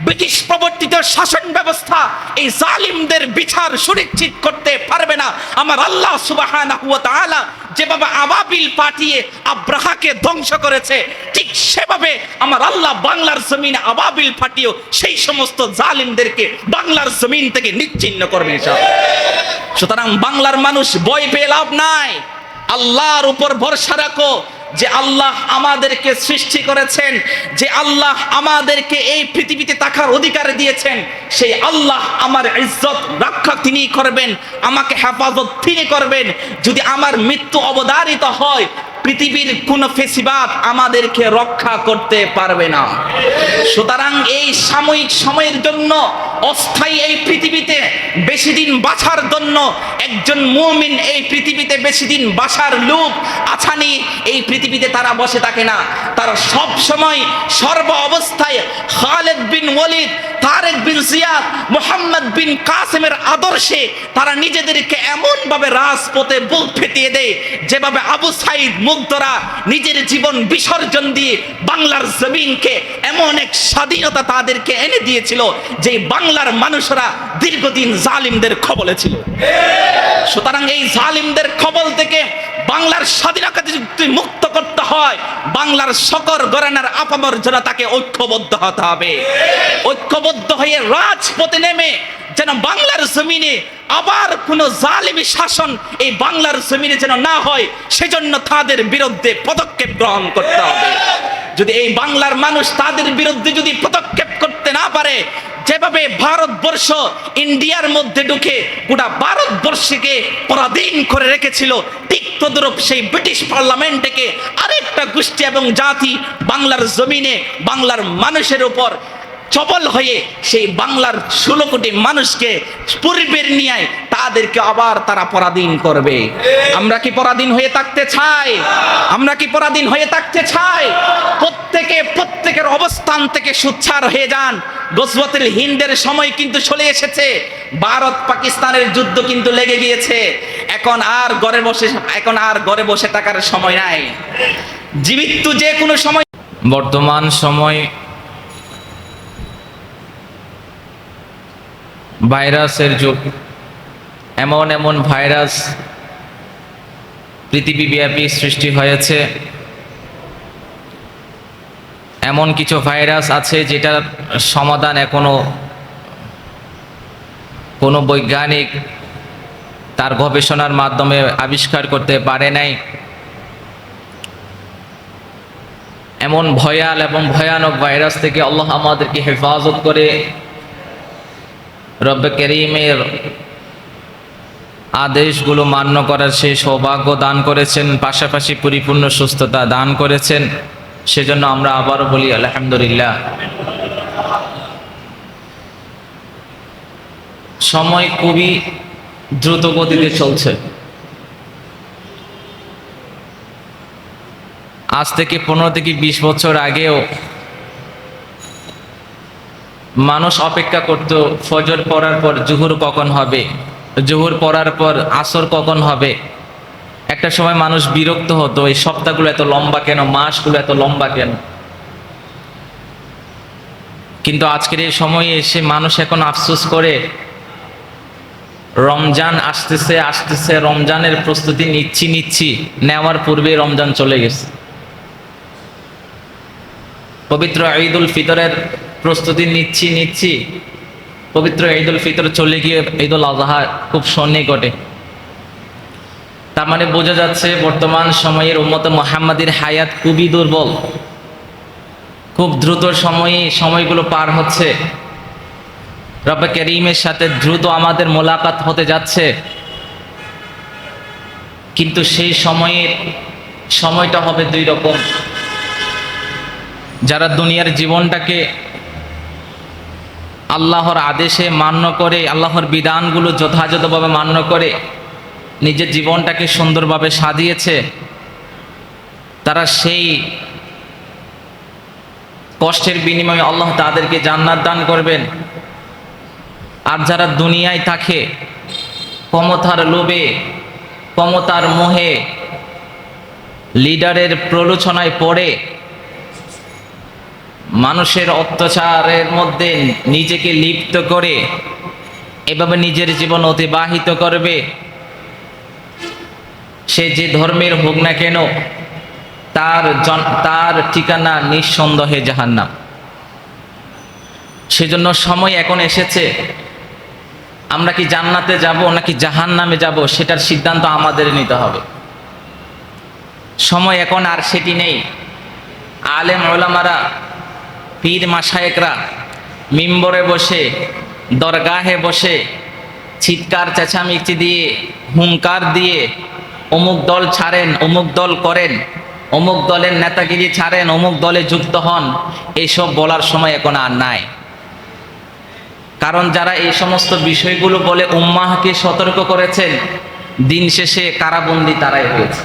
British প্রবর্তিত শাসন ব্যবস্থা এই জালিমদের বিচার সুনিশ্চিত করতে পারবে না। আমার আল্লাহ সুবহানাহু ওয়া তাআলা যেভাবে আবাবিল পাঠিয়ে আব্রাহাকে ধ্বংস করেছে, ঠিক সেভাবে আমার আল্লাহ বাংলার জমিনে আবাবিল পাঠিয়েও সেই সমস্ত জালিমদেরকে বাংলার জমিন থেকে নিশ্চিহ্ন করবে ইনশাআল্লাহ। সুতরাং বাংলার মানুষ ভয় পেয়ে লাভ নাই, আল্লাহর উপর ভরসা রাখো যে আল্লাহ আমাদেরকে সৃষ্টি করেছেন, যে আল্লাহ আমাদেরকে এই পৃথিবীতে থাকার অধিকার দিয়েছেন, সেই আল্লাহ আমার ইজ্জত রক্ষা তিনি করবেন, আমাকে হেফাজত তিনি করবেন। যদি আমার মৃত্যু অবধারিত হয়, পৃথিবীর কোন ফেসিবাদ আমাদেরকে রক্ষা করতে পারবে না। সুতরাং এই সাময়িক সময়ের জন্য, অস্থায়ী এই পৃথিবীতে বেশি দিন বাঁচার জন্য একজন মুমিন এই পৃথিবীতে বেশি দিন বাঁচার লোক আছানি এই পৃথিবীতে তারা বসে থাকে না। তারা সব সময় সর্ব অবস্থায় খালেদ বিন ওয়ালিদ, তারেক বিন জিয়াদ, মোহাম্মদ বিন কাসেমের আদর্শে তারা নিজেদেরকে এমন ভাবে রাজপথে বুক ফেটিয়ে দেয়, যেভাবে আবু সাইদ মুগ্ধরা নিজের জীবন বিসর্জন দিয়ে বাংলার জমিনকে এমন এক স্বাধীনতা তাদেরকে এনে দিয়েছিল যে বাংলার মানুষরা দীর্ঘদিন জালিমদের কবলে ছিল। সুতরাং এই জালিমদের কবল থেকে বাংলার স্বাধীনতাকে যদি মুক্ত করতে হয়, বাংলার সকল ঘরানার আপামর জনতাকে ঐক্যবদ্ধ হতে হবে। ঐক্যবদ্ধ হয়ে রাজপথে নেমে যেন বাংলার জমিনে আবার কোন জালিমি শাসন এই বাংলার জমিনে যেন না হয়, সেজন্য তাদের বিরুদ্ধে পদক্ষেপ গ্রহণ করতে হবে। যদি এই বাংলার মানুষ তাদের বিরুদ্ধে যদি পদক্ষেপ করতে না পারে, যেভাবে ভারতবর্ষ ইন্ডিয়ার মধ্যে ঢুকে গোটা ভারতবর্ষকে পরাধীন করে রেখেছিল, ঠিক তদ্রূপ সেই ব্রিটিশ পার্লামেন্টকে আরেকটা গোষ্ঠী এবং জাতি বাংলার জমিনে বাংলার মানুষের উপর চবল হয়ে সেই বাংলার 16 কোটি মানুষকে পূর্বের নিয়ে তাদেরকে আবার তারা পরাধীন করবে। আমরা কি পরাধীন হয়ে থাকতে চাই? আমরা কি পরাধীন হয়ে থাকতে চাই? প্রত্যেকের অবস্থান থেকে সোচ্চার হয়ে যান। গজওয়াতুল হিন্দের সময় কিন্তু চলে এসেছে, ভারত পাকিস্তানের যুদ্ধ কিন্তু লেগে গিয়েছে। এখন আর ঘরে বসে থাকার সময় নাই, জীবিত যে কোনো সময়। বর্তমান সময় ভাইরাসের যুগ। এমন ভাইরাস পৃথিবীব্যাপী সৃষ্টি হয়েছে। এমন কিছু ভাইরাস আছে যেটার সমাধান এখনো কোনো বৈজ্ঞানিক তার গবেষণার মাধ্যমে আবিষ্কার করতে পারে নাই। এমন ভয়াল এবং ভয়ানক ভাইরাস থেকে আল্লাহ আমাদেরকে হেফাজত করে রব্বে কারীমের আদেশগুলো মান্য করার সেই সৌভাগ্য দান করেছেন, পাশাপাশি পরিপূর্ণ সুস্থতা দান করেছেন। সেজন্য আমরা আবারও বলি আলহামদুলিল্লাহ। সময় খুবই দ্রুত গতিতে চলছে। আজ থেকে 15 থেকে 20 বছর আগেও মানুষ অপেক্ষা করত ফজর পড়ার পর জোহর কখন হবে, জোহর পড়ার পর আসর কখন হবে। একটা সময় মানুষ বিরক্ত হতো, এই সপ্তাহগুলো এত লম্বা কেন, মাসগুলো এত লম্বা কেন। কিন্তু আজকের এই সময়ে এসে মানুষ এখন আফসোস করে, রমজান আসতেছে, রমজানের প্রস্তুতি নিচ্ছি, নেওয়ার পূর্বে রমজান চলে গেছে। পবিত্র ঈদুল ফিতরের প্রস্তুতি নিচ্ছি, পবিত্র ঈদুল ফিতর চলে গিয়ে ঈদুল আযহা খুব সন্নিকটে। তার মানে বোঝা যাচ্ছে বর্তমান সময়ের উম্মত মুহাম্মাদীর হায়াত খুবই দুর্বল। খুব দ্রুত সময়গুলো পার হচ্ছে। রব্বে কারীমের সাথে দ্রুত আমাদের মোলাকাত হতে যাচ্ছে। কিন্তু সেই সময়টা হবে দুই রকম। যারা দুনিয়ার জীবনটাকে আল্লাহর আদেশে মান্য করে, আল্লাহর বিধানগুলো যথাযথভাবে মান্য করে নিজের জীবনটাকে সুন্দরভাবে সাজিয়েছে, তারা সেই কষ্টের বিনিময়ে আল্লাহ তাদেরকে জান্নাত দান করবেন। আর যারা দুনিয়ায় থাকে ক্ষমতার লোভে, ক্ষমতার মোহে, লিডারের প্রলোচনায় পড়ে মানুষের অত্যাচারের মধ্যে নিজেকে লিপ্ত করে এভাবে নিজের জীবন অতিবাহিত করবে, সে যে ধর্মের হোক না কেন তার ঠিকানা নিঃসন্দেহে জাহান্নাম। সেজন্য সময় এখন এসেছে, আমরা কি জান্নাতে যাব নাকি জাহান্নামে যাব সেটার সিদ্ধান্ত আমাদের নিতে হবে। সময় এখন আর সেটি নেই। আলেম ওলামারা, পীর মাশায়েকরা মিম্বরে বসে, দরগাহে বসে চিৎকার চেঁচামেচি দিয়ে, হুঙ্কার দিয়ে অমুক দল ছাড়েন, অমুক দল করেন, অমুক দলের নেতাগিরি ছাড়েন, অমুক দলে যুক্ত হন, এইসব বলার সময় এখন আর নাই। কারণ যারা এই সমস্ত বিষয়গুলো বলে উম্মাহকে সতর্ক করেছেন, দিন শেষে কারাবন্দী তারাই হয়েছে।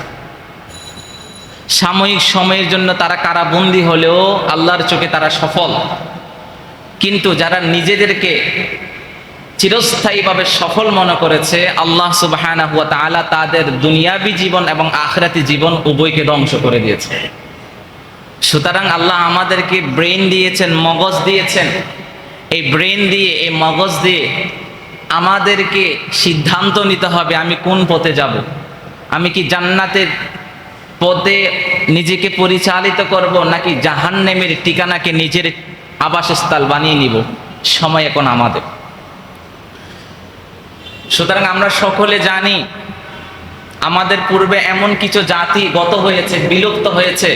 সাময়িক সময়ের জন্য তারা কারাবন্দী হলেও আল্লাহর চোখে তারা সফল। কিন্তু যারা নিজেদেরকে চিরস্থায়ীভাবে সফল মনে করেছে, আল্লাহ সুবহানাহু ওয়া তাআলা তাদের দুনিয়াবী জীবন এবং আখিরাতি জীবন উভয়কে ধ্বংস করে দিয়েছে। সুতরাং আল্লাহ আমাদেরকে ব্রেন দিয়েছেন, মগজ দিয়েছেন। এই ব্রেন দিয়ে, এই মগজ দিয়ে আমাদেরকে সিদ্ধান্ত নিতে হবে আমি কোন পথে যাব। আমি কি জান্নাতের পথে নিজেকে পরিচালিত করব নাকি জাহান্নামের ঠিকানাকে নিজের আবাসস্থল বানিয়ে নিব। সময় এখন আমাদের। সুতরাং আমরা সকলে জানি আমাদের পূর্বে এমন কিছু জাতি গত হয়েছে, বিলুপ্ত হয়েছে,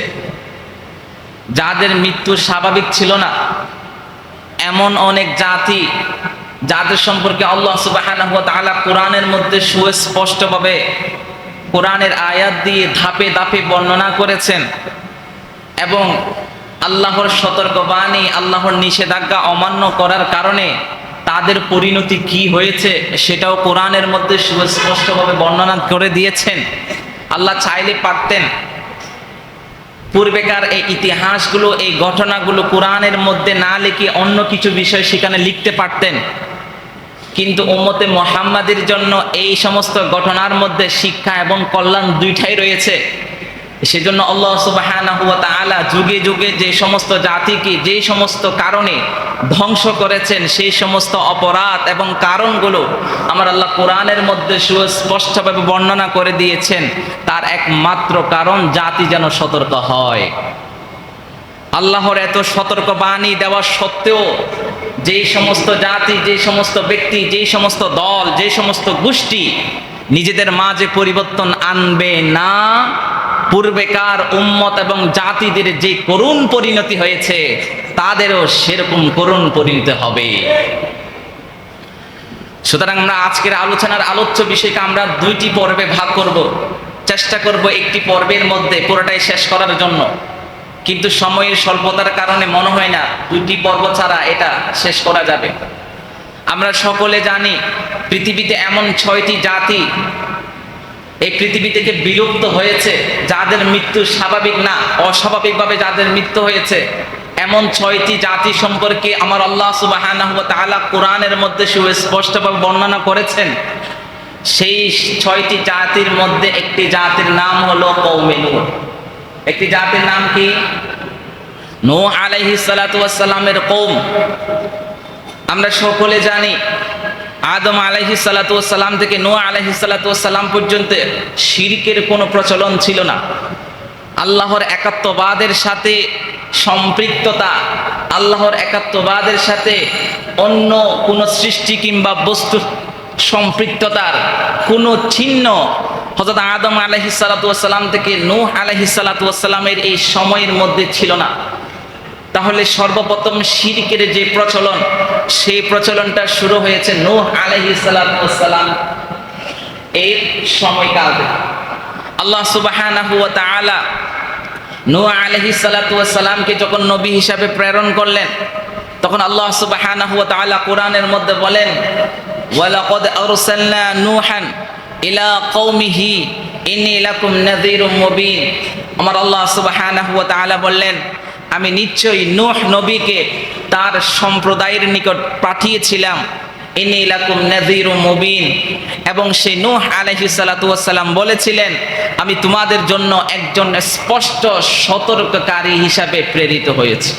যাদের মৃত্যু স্বাভাবিক ছিল না। এমন অনেক জাতি যাদের সম্পর্কে আল্লাহ সুবহানাহু ওয়া তাআলা কোরআনের মধ্যে সুস্পষ্টভাবে কোরআনের আয়াত দিয়ে ধাপে ধাপে বর্ণনা করেছেন এবং আল্লাহর সতর্কবাণী, আল্লাহর নিষেধাজ্ঞা অমান্য করার কারণে তাদের পরিণতি কি হয়েছে সেটাও কোরআনের মধ্যে সুস্পষ্টভাবে বর্ণনা করে দিয়েছেন। আল্লাহ চাইলে পারতেন পূর্বেকার এই ইতিহাসগুলো, এই ঘটনাগুলো কোরআনের মধ্যে না লিখে অন্য কিছু বিষয় সেখানে লিখতে পারতেন। কিন্তু উম্মতে মুহাম্মাদের জন্য এই সমস্ত ঘটনার মধ্যে শিক্ষা এবং কল্যাণ দুইটাই রয়েছে। সেজন্য আল্লাহ সুবহানাহু ওয়া তাআলা যুগে যুগে যে সমস্ত জাতিকে যে সমস্ত কারণে ধ্বংস করেছেন, সেই সমস্ত অপরাধ এবং কারণগুলো আমার আল্লাহ কোরআনের মধ্যে সুস্পষ্টভাবে বর্ণনা করে দিয়েছেন। তার একমাত্র কারণ জাতি যেন সতর্ক হয়। আল্লাহর এত সতর্ক বাণী দেওয়া সত্ত্বেও যেই সমস্ত জাতি, যেই সমস্ত ব্যক্তি, যেই সমস্ত দল, যেই সমস্ত গোষ্ঠী নিজেদের মাঝে পরিবর্তন আনবে না, পূর্বেকার উম্মত এবং জাতিদের যে করুণ পরিণতি হয়েছে তাদেরও সেরকম করুণ পরিণতি হবে। সুতরাং আমরা আজকের আলোচনার আলোচ্য বিষয়কে আমরা দুইটি পর্বে ভাগ করব। চেষ্টা করব একটি পর্বের মধ্যে পুরোটাই শেষ করার জন্য, কিন্তু সময়ের স্বল্পতার কারণে মনে হয় না দুইটি পর্ব ছাড়া এটা শেষ করা যাবে। আমরা সকলে জানি পৃথিবীতে এমন 6টি জাতি এই পৃথিবী থেকে বিলুপ্ত হয়েছে, যাদের মৃত্যু স্বাভাবিক না, অস্বাভাবিকভাবে যাদের মৃত্যু হয়েছে। এমন 6টি জাতি সম্পর্কে আমার আল্লাহ সুবহানাহু ওয়া তাআলা কোরআনের মধ্যে সুস্পষ্টভাবে বর্ণনা করেছেন। সেই 6টি জাতির মধ্যে একটি জাতির নাম হলো কওমে নূহ। একটি জাতির নাম কি? নূহ আলাইহিস সালাতু ওয়াস সালামের কওম। আমরা সকলে জানি আদম আলাইহিস সালাতু ওয়াস সালাম থেকে নূহ আলাইহিস সালাতু ওয়াস সালাম পর্যন্ত শিরকের কোনো প্রচলন ছিল না। আল্লাহর একাত্মবাদের সাথে সম্পৃক্ততা, আল্লাহর একাত্মবাদের সাথে অন্য কোনো সৃষ্টি কিংবা বস্তু সম্পৃক্ততার কোনো চিহ্ন হযরত আদম আলাইহিস সালাতু ওয়াস সালাম থেকে নূহ আলাইহিস সালাতু ওয়াস সালামের এই সময়ের মধ্যে ছিল না। তাহলে সর্বপ্রথম শিরকের যে প্রচলন, সেই প্রচলনটা শুরু হয়েছে নূহ আলাইহিস সালাতু ওয়াস সালাম এর সময়কাল থেকে। আল্লাহ সুবহানাহু ওয়া তাআলা নূহ আলাইহিস সালাতু ওয়াস সালামকে যখন নবী হিসাবে প্রেরণ করলেন, তখন আল্লাহ সুবহানাহু ওয়া তাআলা কোরআনের মধ্যে বলেন, ওয়ালাকাদ আরসালনা নূহান ইলা কওমিহি ইন্নী লাকুম নাযীরুম মুবিন। আমার আল্লাহ সুবহানাহু ওয়া তাআলা বললেন, আমি নিশ্চয়ই নূহ নবীকে তার সম্প্রদায়ের নিকট পাঠিয়েছিলাম, ইন্নী লাকুম নাযীরুম মুবিন। এবং সেই নূহ আলাইহিস সালাতু ওয়াস সালাম বলেছিলেন, আমি তোমাদের জন্য একজন স্পষ্ট সতর্ককারী হিসাবে প্রেরিত হয়েছি।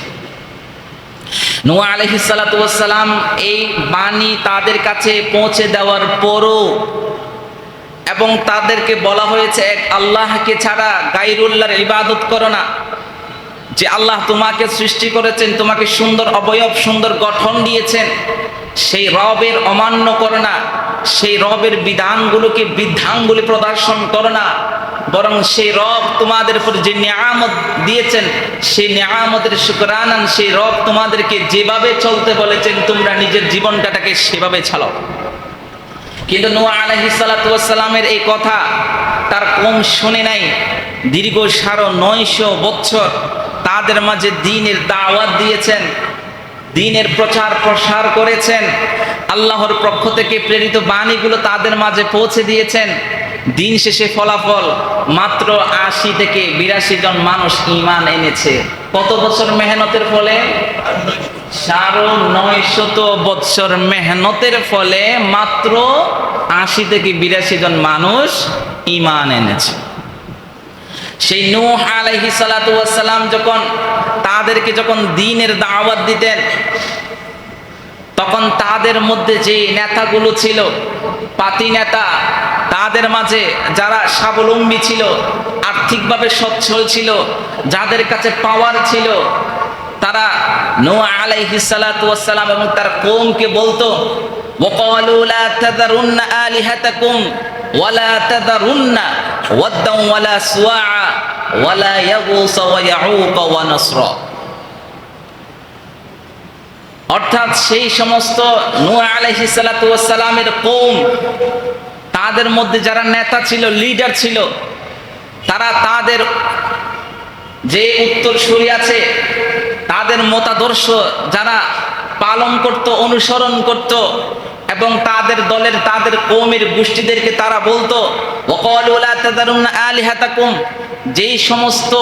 নূহ আলাইহিস সালাতু ওয়াস সালাম এই বাণী তাদের কাছে পৌঁছে দেওয়ার পরও এবং তাদেরকে বলা হয়েছে এক আল্লাহকে ছাড়া গায়রুল্লাহর ইবাদত করো না, যে আল্লাহ তোমাকে সৃষ্টি করেছেন, তোমাকে সুন্দর অবয়ব সুন্দর গঠন দিয়েছেন, সেই রবের অমান্য করো না, সেই রবের বিধানগুলি প্রদর্শন করো না, বরং সেই রব তোমাদের উপর যে নিয়ামত দিয়েছেন সেই নিয়ামতের শুকরানান, সেই রব তোমাদেরকে যেভাবে চলতে বলেছেন তোমরা নিজের জীবনটাকে সেভাবে চালাও। কিন্তু নূহ আলাইহিস সালাতু ওয়াস সালামের এই কথা তার কম শুনে নাই। দীর্ঘ 950 বছর তাদের মাঝে দ্বীনের দাওয়াত দিয়েছেন, দ্বীনের প্রচার প্রসার করেছেন, আল্লাহর পক্ষ থেকে প্রেরিত বাণীগুলো তাদের মাঝে পৌঁছে দিয়েছেন। দিন শেষে ফলাফল মাত্র 80 থেকে 82 জন মানুষ ঈমান এনেছে। কত বছর মেহনতের ফলে? 950 বছর মেহনতের ফলে মাত্র 80 থেকে 82 জন মানুষ ঈমান এনেছে। সেই নূহ আলাইহিস সালাতু ওয়াস সালাম তাদেরকে যখন দ্বীনের দাওয়াত দিতেন, তখন তাদের মধ্যে যে নেতাগুলো ছিল, পাতি নেতা, তাদের মাঝে যারা স্বাবলম্বী ছিল, আর্থিকভাবে সচ্ছল ছিল, যাদের কাছে পাওয়ার ছিল, তারা নূহ আলাইহিস সালাতু ওয়াস সালাম এবং তার কওমকে বলতো, ওয়াকালু লা তাযারুন্না আলিহাতাকুম ওয়ালা তাযারুন্না ওয়াদ্দান ওয়ালা সুওয়া ওয়ালা ইয়াগুস ওয়া ইয়াউক ওয়া নাসরা। অর্থাৎ সেই সমস্ত নূহ আলাইহিস সালাতু ওয়াস সালামের কওম, তাদের মধ্যে যারা নেতা ছিল, লিডার ছিল, তারা তাদের যে উত্তরসূরি আছে তাদের মতাদর্শ যারা পালন করত, অনুসরণ করত, এবং তাদের দলের তাদের কওমের গোষ্ঠীদেরকে তারা বলতো, ওয়াকালু লা তাযারুন্না আলিহাতাকুম, যেই সমস্ত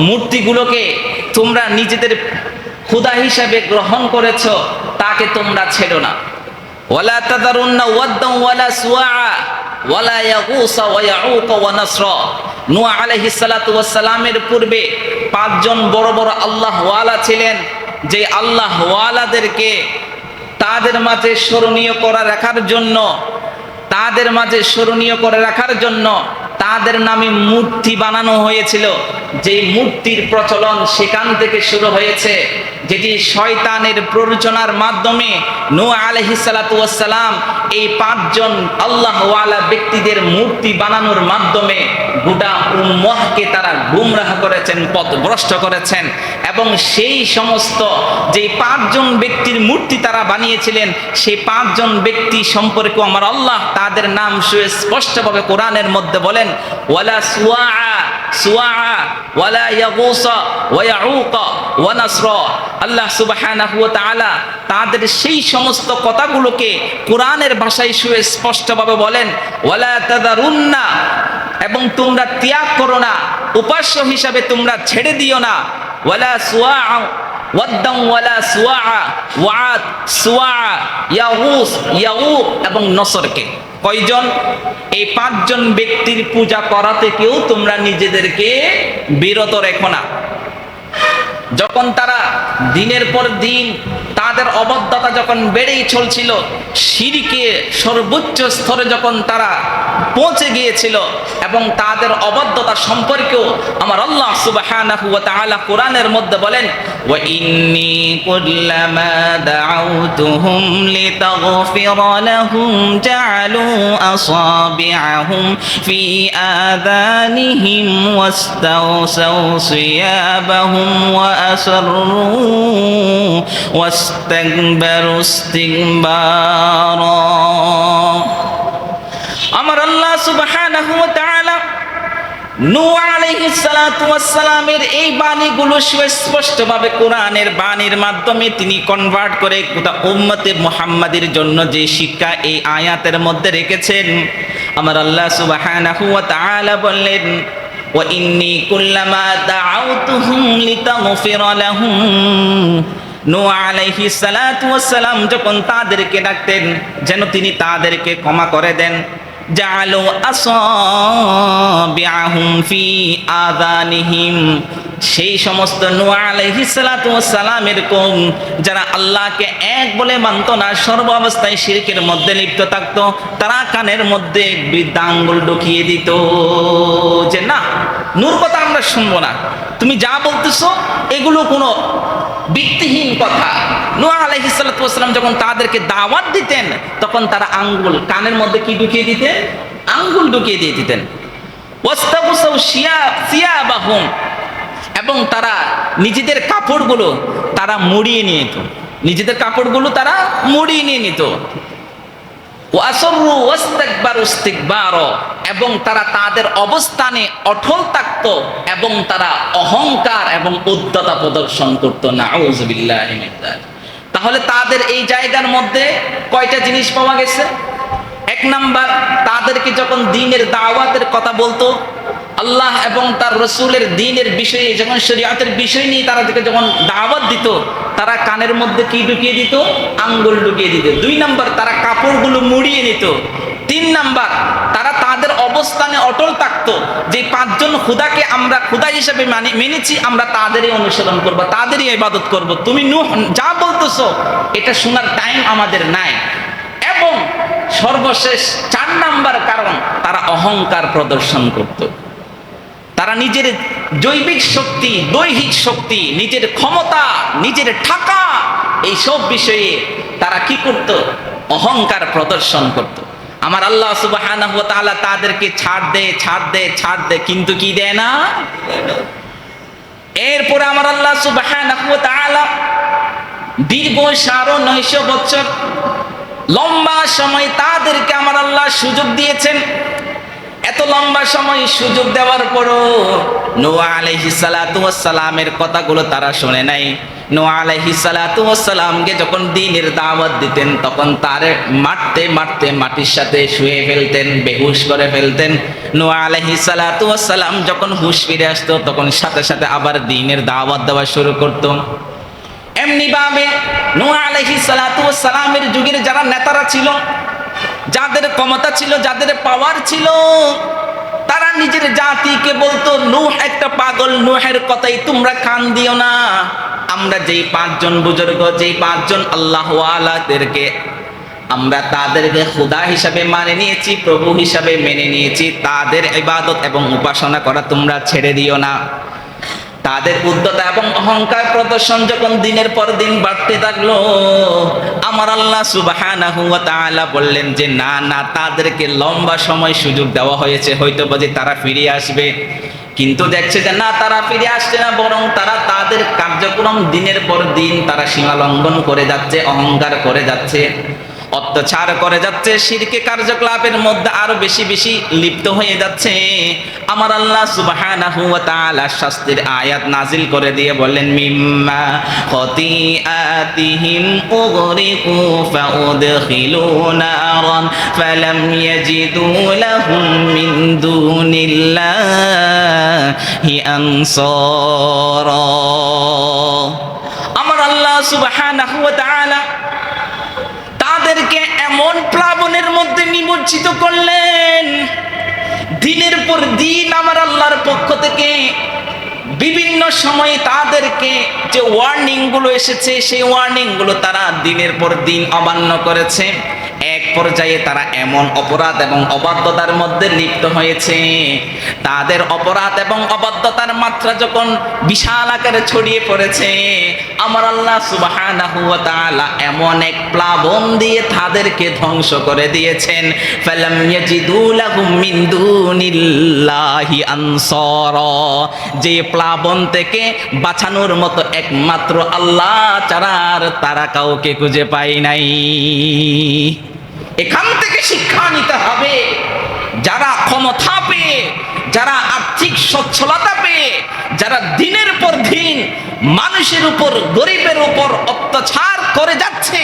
মূর্তিগুলোকে তোমরা নিজেদের খোদা হিসাবে গ্রহণ করেছো তাকে তোমরা ছেড়ো না। ওয়ালা তাযারুন্না ওয়াদ্দান ওয়ালা সুওয়া ওয়ালা ইয়াগুস ওয়া ইয়াউক ওয়া নাসরা। নূহ আলাইহিস সালাতু ওয়াস সালামের পূর্বে 5 জন বড় বড় আল্লাহ ওয়ালা ছিলেন, যে আল্লাহ ওয়ালাদেরকে তাদের মাঝে স্মরণীয় করে রাখার জন্য, তাদের মাঝে স্মরণীয় করে রাখার জন্য তাদের নামে মূর্তি বানানো হয়েছিল। যেই মূর্তির প্রচলন সেখান থেকে শুরু হয়েছে, যেটি শয়তানের প্ররোচনার মাধ্যমে নূহ আলাইহিস সালাতু ওয়াস সালাম এই 5 জন আল্লাহ ওয়ালা ব্যক্তিদের মূর্তি বানানোর মাধ্যমে গোটা উম্মাহকে তারা গুমরাহ করেছেন, পথভ্রষ্ট করেছেন। এবং সেই সমস্ত যে 5 জন ব্যক্তির মূর্তি তারা বানিয়েছিলেন, সেই 5 জন ব্যক্তি সম্পর্কে আমার আল্লাহ তাদের নাম সুস্পষ্টভাবে কোরআনের মধ্যে বলেন, ওয়ালা সুওয়া ওয়ালা ইয়াগুস ওয়া ইয়াউক ওয়া নাসরা। আল্লাহ সুবহানাহু ওয়া তাআলা তাদের সেই সমস্ত কথাগুলোকে কোরআনের ভাষায় সুস্পষ্টভাবে বলেন, ওয়ালা তাযারুন্না, এবং তোমরা ত্যাগ করো না, উপাস্য হিসাবে তোমরা ছেড়ে দিও না, ওয়ালা সুওয়া ওয়াদ্দান ওয়ালা সুওয়া ওয়াদ সুওয়া ইয়াগুস ইয়াউক এবং নসরকে। কয়জন? এই 5 জন ব্যক্তির পূজা করা থেকেও তোমরা নিজেদেরকে বিরত রেখো না। যখন তারা দিনের পর দিন তাদের অবদ্ধতা যখন বেড়েই চলছিল, শিরকে সর্বোচ্চ স্তরে যখন তারা পৌঁছে গিয়েছিল, এবং তাদের অবদ্ধতা সম্পর্কেও আমার আল্লাহ সুবহানাহু ওয়া তাআলা কোরআনের মধ্যে বলেন, ওয়া ইন্নী কুল্লামা দাআউতুহুম লিতাগফিরা লাহুম জাআলু আসাবিআহুম ফি আযানিহিম ওয়াস্তাওসাউ সিয়াবাহুম ওয়া আসরু ওয়াস্তাকবারু ইস্তিকবারা। আমার আল্লাহ সুবহানাহু ওয়া তাআলা নূহ আলাইহিস সালাতু ওয়াস সালামের এই বাণীগুলো সুস্পষ্টভাবে কোরআনের বাণীর মাধ্যমে তিনি কনভার্ট করে গোটা উম্মতে মুহাম্মাদের জন্য যে শিক্ষা এই আয়াতের মধ্যে রেখেছেন, আমার আল্লাহ সুবহানাহু ওয়া তাআলা বললেন, ওয়া ইন্নী কুল্লামা দাআউতুহুম লিতাগফিরা লাহুম। নূহ আলাইহিস সালাতু ওয়াস সালাম যখন তাদেরকে ডাকতেন যেন তিনি তাদেরকে ক্ষমা করে দেন, জাআলু আসাবিআহুম ফি আযানিহিম, সেই সমস্ত নূহ আলাইহিস সালাতু ওয়াস সালামের কওম যারা আল্লাহকে এক বলে মানত না, সর্ব অবস্থায় শিরকের মধ্যে লিপ্ত থাকতো, তারা কানের মধ্যে বৃদ্ধা আঙ্গুল ঢুকিয়ে দিত যে না, নূর কথা আমরা শুনবো না, তুমি যা বলতেছো এগুলো কোনো ভিত্তিহীন কথা। নূহ আলাইহিস সালাতু ওয়াস সালাম যখন তাদেরকে দাওয়াত দিতেন, তখন তারা আঙ্গুল কানের মধ্যে কি ঢুকিয়ে দিতেন? আঙ্গুল ঢুকিয়ে দিয়ে দিতেন। ওয়াস্তাগুসাউ সিয়াবাহুম, এবং তারা নিজেদের কাপড়গুলো তারা মুড়িয়ে নিয়ে নিত, নিজেদের কাপড়গুলো তারা মুড়িয়ে নিয়ে নিত। ওয়াসরু ওয়াস্তাকবারু ইস্তিকবার, এবং তারা তাদের অবস্থানে অটল থাকতো এবং তারা অহংকার এবং উদ্ধতা প্রদর্শন করত। নাউযুবিল্লাহি মিন যালিক। তাহলে তাদের এই জায়গার মধ্যে কয়টা জিনিস পাওয়া গেছে? এক নাম্বার, তাদেরকে যখন দ্বীনের দাওয়াতের কথা বলতো, আল্লাহ এবং তার রসুলের দ্বীনের বিষয়ে, যখন শরীয়তের বিষয় নিয়ে তাদেরকে যখন দাওয়াত দিত, তারা কানের মধ্যে কি ঢুকিয়ে দিত? আঙ্গুল ঢুকিয়ে দিত। দুই নাম্বার, তারা কাপড়গুলো মুড়িয়ে নিত। তিন নাম্বার, তারা তাদের অবস্থানে অটল থাকতো যে পাঁচজন খুদাকে আমরা খুদা হিসেবে মেনেছি, আমরা তাদেরই অনুসরণ করব, তাদেরই ইবাদত করব, তুমি নূহ যা বলতেছো এটা শোনার টাইম আমাদের নাই। এবং সর্বশেষ 4 নাম্বার কারণ, তারা অহংকার প্রদর্শন করত। তারা নিজের জৈবিক শক্তি, দৈহিক শক্তি, নিজের ক্ষমতা, নিজের টাকা, এই সব বিষয়ে তারা কি করত? অহংকার প্রদর্শন করত। আমার আল্লাহ সুবহানাহু ওয়া তাআলা তাদেরকে ছাড় দে, কিন্তু কি দেয় না। এরপরে আমার আল্লাহ সুবহানাহু ওয়া তাআলা দীর্ঘ 950 বছর লম্বা সময় তাদেরকে আমার আল্লাহ সুযোগ দিয়েছেন। এত লম্বা সময় সুযোগ দেওয়ার পরও নূহ আলাইহিস সালাতু ওয়াস সালামের কথাগুলো তারা শুনে নাই। নূহ আলাইহিস সালাতু ওয়াস সালামকে যখন দ্বীনের দাওয়াত দিতেন, তখন তারে মারতে মারতে মাটির সাথে শুয়ে ফেলতেন, বেহুশ করে ফেলতেন। নূহ আলাইহিস সালাতু ওয়াস সালাম যখন হুঁশ ফিরে আসতো, তখন সাথে সাথে আবার দ্বীনের দাওয়াত দেওয়া শুরু করতো। এমনি ভাবে নূহ আলাইহিস সালাতু ওয়াস সালামের যুগের যারা নেতারা ছিল, যাদের ক্ষমতা ছিল, যাদের পাওয়ার ছিল, তারা নিজের জাতিকে বলতো নূহ একটা পাগল, নূহের কথাই তোমরা কান দিও না। আমরা যেই 5 জন বুজুর্গ, যেই 5 জন আল্লাহওয়ালাদেরকে আমরা তাদেরকে খোদা হিসাবে মানে নিয়েছি, প্রভু হিসাবে মেনে নিয়েছি, তাদের ইবাদত এবং উপাসনা করা তোমরা ছেড়ে দিও না। তাদের উদ্ধতা এবং অহংকার প্রদর্শন যখন দিনের পর দিন বাড়তে থাকলো, আমার আল্লাহ সুবহানাহু ওয়া তাআলা বললেন যে না না, তাদেরকে লম্বা সময় সুযোগ দেওয়া হয়েছে, হয়তো বুঝি তারা ফিরে আসবে। কিন্তু দেখছে যে না, তারা ফিরে আসছে না, বরং তারা তাদের কার্যক্রম দিনের পর দিন তারা সীমা লঙ্ঘন করে যাচ্ছে, অহংকার করে যাচ্ছে, অত্যাচার করে যাচ্ছে, শিরকে কার্যকলাপের মধ্যে আরো বেশি বেশি লিপ্ত হয়ে যাচ্ছে। আমার আল্লাহ সুবহানাহু ওয়া তাআলা শাস্তির আয়াত নাজিল করে দিয়ে বললেন, মিম্মা খতিআতিহিম উগরিকু ফাউদখিলু নারান ফালাম ইয়াজিদু লাহুম মিন দুনিল্লাহি আনসারা। আমার আল্লাহ সুবহানাহু ওয়া তাআলা তাদেরকে এমন প্লাবনের মধ্যে নিমজ্জিত করলেন, দিনের পর দিন আমার আল্লাহর পক্ষ থেকে বিভিন্ন সময়ে তাদেরকে যে ওয়ার্নিং গুলো এসেছে, সেই ওয়ার্নিং গুলো তারা দিনের পর দিন অমান্য করেছে। এক পর্যায়ে তারা এমন অপরাধ এবং অবাধ্যতার মধ্যে লিপ্ত হয়েছে, তাদের অপরাধ এবং অবাধ্যতার মাত্রা যখন বিশাল আকারে ছড়িয়ে পড়েছে, আমার আল্লাহ সুবহানাহু ওয়া তাআলা এমন এক প্লাবন দিয়ে তাদেরকে ধ্বংস করে দিয়েছেন। ফালাম ইয়াজিদু লাহুম মিন দুনিল্লাহি আনসারা, যে প্লাবন থেকে বাঁচানোর মতো একমাত্র আল্লাহ ছাড়া আর তারা কাউকে খুঁজে পায় নাই। এখান থেকে শিক্ষা নিতে হবে, যারা ক্ষমতা পেয়ে, যারা আর্থিক সচ্ছলতা পেয়ে, যারা দিনের পর দিন মানুষের উপর, গরিবের উপর অত্যাচার করে যাচ্ছে,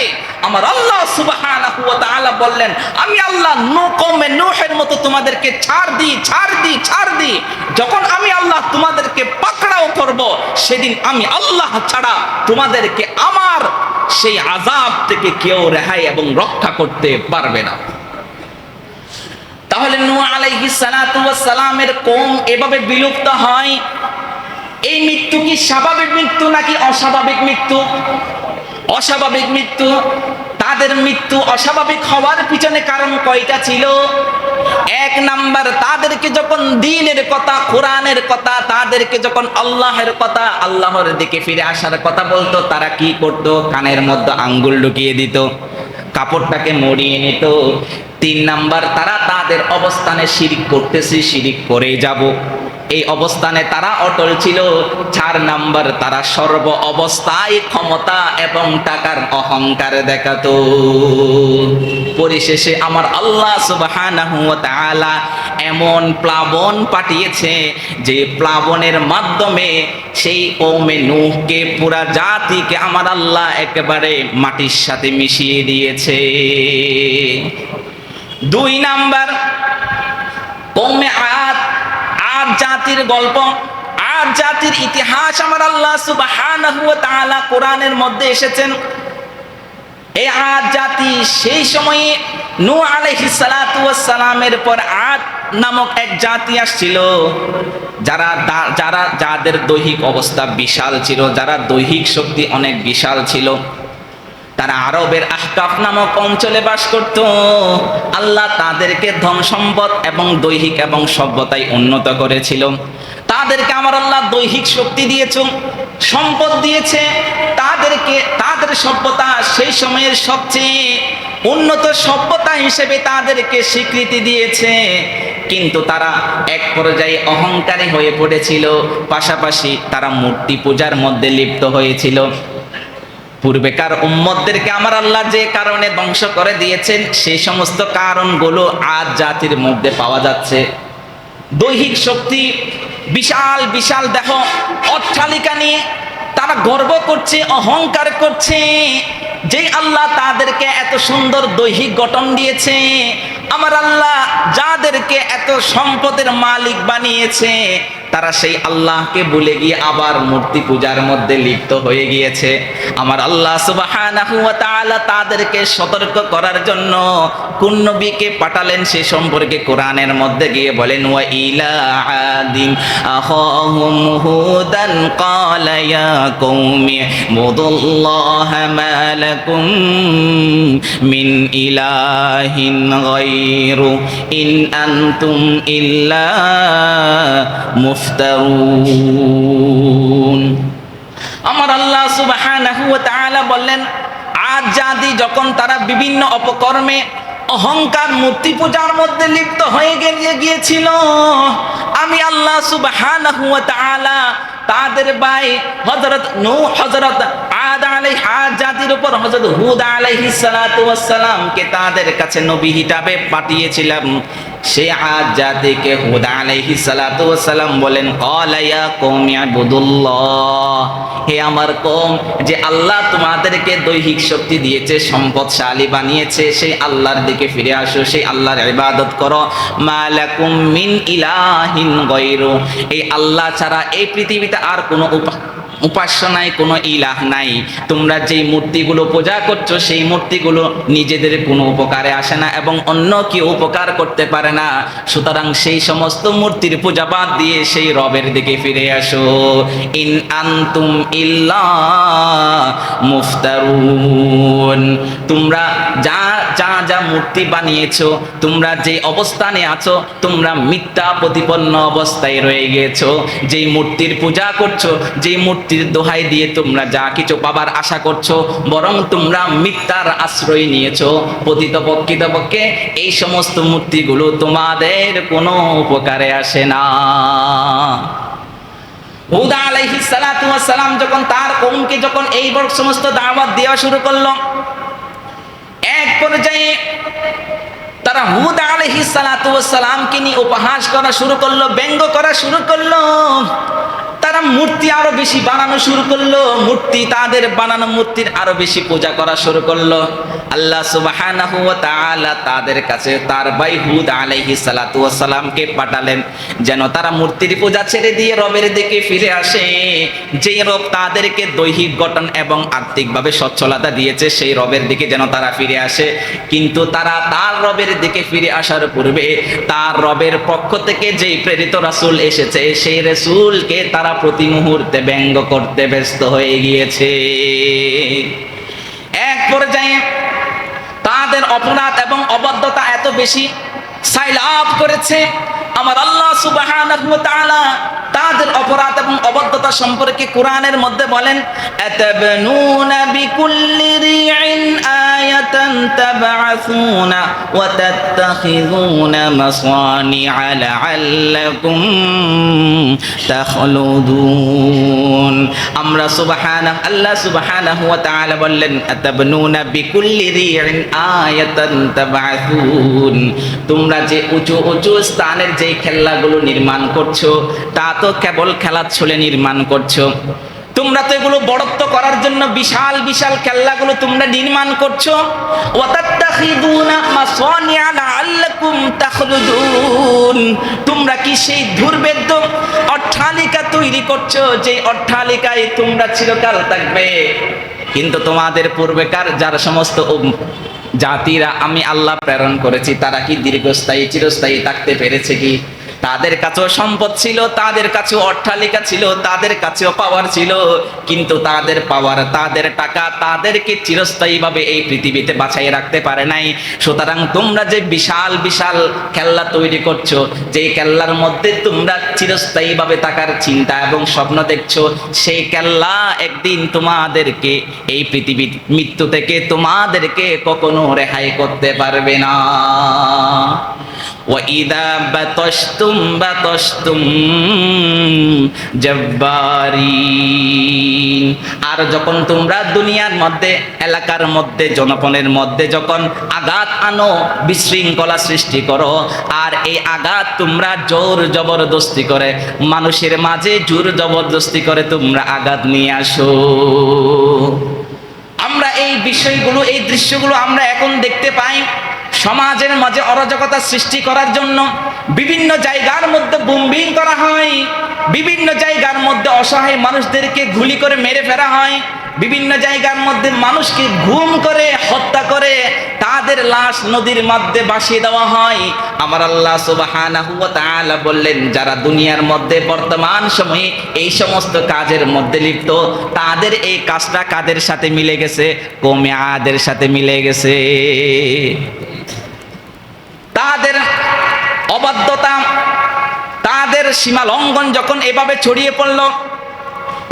আমার আল্লাহ সুবহানাহু ওয়া তাআলা বললেন, আমি আল্লাহ কওমে নূহের মতো তোমাদেরকে ছাড় দিই। যখন আমি আল্লাহ তোমাদেরকে পাকড়াও করব, সেদিন আমি আল্লাহ ছাড়া তোমাদেরকে আমার সেই আযাব থেকে কেউ রেহাই এবং রক্ষা করতে পারবে না। তাহলে নূহ আলাইহিস সালাতু ওয়াস সালামের কওম এভাবে বিলুপ্ত হয়। এই মৃত্যু কি স্বাভাবিক মৃত্যু নাকি অস্বাভাবিক মৃত্যু? অস্বাভাবিক মৃত্যু। তাদের মৃত্যু অস্বাভাবিক হওয়ার পিছনে কারণ কয়টা ছিল? এক নাম্বার, তাদেরকে যখন দ্বীনের কথা, কোরআনের কথা, তাদেরকে যখন আল্লাহর কথা, আল্লাহর দিকে ফিরে আসার কথা বলতো, তারা কি করত? কানের মধ্যে আঙ্গুল ঢুকিয়ে দিত, কাপড়টাকে মরিয়ে নিত। তিন নাম্বার, তারা তাদের অবস্থানে শিরিক করতেছে, শিরিক করে যাব, এই অবস্থানে তারা অটল ছিল। চার নাম্বার, তারা সর্ব অবস্থায় ক্ষমতা এবং টাকার অহংকার দেখাতো। পরিশেষে আমার আল্লাহ সুবহানাহু ওয়া তাআলা এমন প্লাবন পাঠিয়েছে, যে প্লাবনের মাধ্যমে সেই কওমে নূহকে, পুরা জাতিকে আমার আল্লাহ একেবারে মাটির সাথে মিশিয়ে দিয়েছে। দুই নাম্বার, কওমে আদ, আদ জাতির গল্প, আদ জাতির ইতিহাস আমার আল্লাহ সুবহানাহু ওয়া তাআলা কোরআনের মধ্যে এসেছেন। এই আদ জাতি সেই সময়ে নূহ আলাইহিস সালাতু ওয়াস সালামের পর আদ নামক এক জাতি আসছিল, যাদের দৈহিক অবস্থা বিশাল ছিল, যারা দৈহিক শক্তি অনেক বিশাল ছিল। তারা আরবের আহকাফ নামক অঞ্চলে বাস করত। আল্লাহ তাদেরকে ধন সম্পদ এবং দৈহিক এবং সভ্যতায় উন্নত করেছিল। তাদেরকে আমার আল্লাহ দৈহিক শক্তি দিয়েছে, সম্পদ দিয়েছে। তাদের সভ্যতা সেই সময়ের সবচেয়ে উন্নত সভ্যতা হিসেবে তাদেরকে স্বীকৃতি দিয়েছে। কিন্তু তারা এক পর্যায়ে অহংকারী হয়ে পড়েছিল, পাশাপাশি তারা মূর্তি পূজার মধ্যে লিপ্ত হয়েছিল। পূর্বেকার উম্মতদেরকে আমার আল্লাহ যে কারণে ধ্বংস করে দিয়েছেন, সেই সমস্ত কারণগুলো আজ জাতির মধ্যে পাওয়া যাচ্ছে। দৈহিক শক্তি, বিশাল বিশাল দেহ, অট্টালিকা নিয়ে তারা গর্ব করছে, অহংকার করছে। যেই আল্লাহ তাদেরকে এত সুন্দর দৈহিক গঠন দিয়েছে, আমার আল্লাহ যাদেরকে এত সম্পদের মালিক বানিয়েছে, তারা সেই আল্লাহকে ভুলে গিয়ে আবার মূর্তি পূজার মধ্যে লিপ্ত হয়ে গিয়েছে। আমার আল্লাহ সুবহানাহু ওয়া তাআলা তাদেরকে সতর্ক করার জন্য কোন নবীকে পাঠালেন সে সম্পর্কে কোরআনের মধ্যে গিয়ে বলেন, ওয়া ইলা আদিন আখাহুম হুদান ক্বালা ইয়া কওমি বুদুল্লাহা মা লাকুম মিন ইলাহিন গায়রু ইন আনতুম ইল্লা মুফতারুন। আমার আল্লাহ সুবহানাহু ওয়া তাআলা বললেন, আজ জাতি যখন তারা বিভিন্ন অপকর্মে, অহংকার, মূর্তি পূজার মধ্যে লিপ্ত হয়ে গিয়েছিল, আমি আল্লাহ সুবহানাহু ওয়া তাআলা তাদের ভাই হযরত নূহ, হযরত আদ আদ জাতির উপর হযরত হুদ আলাইহিস সালাতু ওয়াস সালামকে তাদের কাছে নবী হিসাবে পাঠিয়েছিলাম। সে আদ জাতিকে হুদ আলাইহিস সালাতু ওয়াস সালাম বলেন, ক্বালা ইয়া কওমি ইবুদুল্লাহ, হে আমার কওম, যে আল্লাহ তোমাদেরকে দৈহিক শক্তি দিয়েছে, সম্পদশালী বানিয়েছে, সেই আল্লাহর দিকে ফিরে আসো, সেই আল্লাহর ইবাদত করো। মা লাকুম মিন ইলাহিন গায়রু, এই আল্লাহ ছাড়া এই পৃথিবীতে আর কোনো উপাস্য নাই, কোনো ইলাহ নাই। তোমরা যেই মূর্তিগুলো পূজা করছো, সেই মূর্তিগুলো নিজেদের কোনো উপকারে আসে না এবং অন্য কেউ উপকার করতে পারে না। সুতরাং সেই সমস্ত মূর্তির পূজা বাদ দিয়ে সেই রবের দিকে ফিরে আসো। ইন আনতুম ইল্লা মুফতারুন, তোমরা যা মূর্তি বানিয়েছো, তোমরা যে অবস্থানে আছো, তোমরা মিথ্যা প্রতিপন্ন অবস্থায় রয়ে গিয়েছো। যেই মূর্তির পূজা করছো, যেই মূর্তির দোহাই দিয়ে তোমরা যা কিছু পাবার আশা করছো, বরং তোমরা মিথ্যার আশ্রয় নিয়েছো। প্রকৃতপক্ষে এই সমস্ত মূর্তিগুলো তোমাদের কোনো উপকারে আসে না। হুদ আলাইহিস সালাতু ওয়াস সালাম যখন তার কওমকে এই সমস্ত দাওয়াত দেওয়া শুরু করলো, এক পর্যায়ে তারা হুদ আলাইহিস সালাতু ওয়াস সালামকে নিয়ে উপহাস করা শুরু করলো, ব্যঙ্গ করা শুরু করলো। তারা মূর্তি আরো বেশি বানানো শুরু করলো, তাদের বানানো মূর্তির আরো বেশি পূজা করা শুরু করলো। আল্লাহ সুবহানাহু ওয়া তাআলা তাদের কাছে তার ভাই হুদ আলাইহিস সালাতু ওয়াস সালামকে পাঠালেন যেন তারা মূর্তির পূজা ছেড়ে দিয়ে রবের দিকে ফিরে আসে। যেই রব তাদেরকে দৈহিক গঠন এবং আর্থিকভাবে সচ্ছলতা দিয়েছে সেই রবের দিকে যেন তারা ফিরে আসে। কিন্তু তারা তার রবের দিকে ফিরে আসার পূর্বে তার রবের পক্ষ থেকে যেই প্রেরিত রাসূল এসেছে সেই রাসূলকে তারা প্রতি মুহূর্তে ব্যঙ্গ করতে ব্যস্ত হয়ে গিয়েছে। এক পর্যায়ে তাদের অপরাধ এবং অবাধ্যতা এত বেশি সাইলাব করেছে, আমার আল্লাহ সুবহানাহু ওয়া তাআলা তাদের অপরাধ এবং অবাধ্যতা সম্পর্কে কোরআনের মধ্যে বলেন, আতাবনুনা বিকুল্লি রিইন আয়াতান তাবআসুনা ওয়া তাত্তাখিযুনা মাসানিআ লাআল্লাকুম তাখলুদুন। আমরা আল্লাহ সুবহানাহু ওয়া তাআলা বললেন, আতাবনুনা বিকুল্লি রিইন আয়াতান তাবআসুন, তোমরা যে উঁচু উঁচু স্থানের যে খেলাগুলো নির্মাণ করছো তা তো কেবল খেলার ছলে নির্মাণ করছো। তোমরা তো এগুলো বড়ত্ব করার জন্য বিশাল বিশাল খেলাগুলো তোমরা নির্মাণ করছো। ওয়াতাত্তাখিদুনা মাসানিআ লাআল্লাকুম তাখলুদুন, তোমরা কি সেই দুর্ভেদ্য অট্টালিকা তৈরি করছো যে অট্টালিকায় তোমরা চিরকাল থাকবে। কিন্তু তোমাদের পূর্বেকার যার সমস্ত জাতিরা আমি আল্লাহ প্রেরণ করেছি তারা কি দীর্ঘস্থায়ী চিরস্থায়ী থাকতে পেরেছে কি? তাদের কাছেও সম্পদ ছিল, তাদের কাছেও অট্টালিকা ছিল, তাদের কাছেও পাওয়ার ছিল, কিন্তু তাদের পাওয়ার তাদের টাকা তাদেরকে চিরস্থায়ীভাবে এই পৃথিবীতে বাঁচাই রাখতে পারে নাই। সুতরাং তোমরা যে বিশাল বিশাল খেলনা তৈরি করছো, যেই খেলনার মধ্যে তোমরা চিরস্থায়ীভাবে থাকার চিন্তা এবং স্বপ্ন দেখছো, সেই খেলনা একদিন তোমাদেরকে এই পৃথিবীর মৃত্যু থেকে তোমাদেরকে কখনো রেহাই করতে পারবে না। وَإِذَا بَطَشْتُمْ بَطَشْتُمْ جَبَّارِينَ, আর যখন তোমরা দুনিয়ার মধ্যে এলাকার মধ্যে জনগণের মধ্যে যখন আঘাত আনো, বিশৃঙ্খলা সৃষ্টি করো, আর এই আঘাত তোমরা জোর জবরদস্তি করে মানুষের মাঝে জোর জবরদস্তি করে তোমরা আঘাত নিয়ে আসো। আমরা এই বিষয়গুলো এই দৃশ্যগুলো আমরা এখন দেখতে পাই। সমাজের মাঝে অরাজকতা সৃষ্টি করার জন্য বিভিন্ন জায়গার মধ্যে বোমবিং করা হয়, বিভিন্ন জায়গার মধ্যে অসহায় মানুষদেরকে গুলি করে মেরে ফেলা হয়, বিভিন্ন জায়গার মধ্যে মানুষকে গুম করে হত্যা করে তাদের লাশ নদীর মধ্যে ভাসিয়ে দেওয়া হয়। আমার আল্লাহ সুবহানাহু ওয়া তাআলা বললেন, যারা দুনিয়ার মধ্যে বর্তমান সময়ে এই সমস্ত কাজের মধ্যে লিপ্ত তাদের এই কাজটা কাদের সাথে মিলে গেছে? কওমে আদের সাথে মিলে গেছে। তাদের অবাধ্যতা তাদের সীমা লঙ্ঘন যখন এভাবে ছড়িয়ে পড়ল,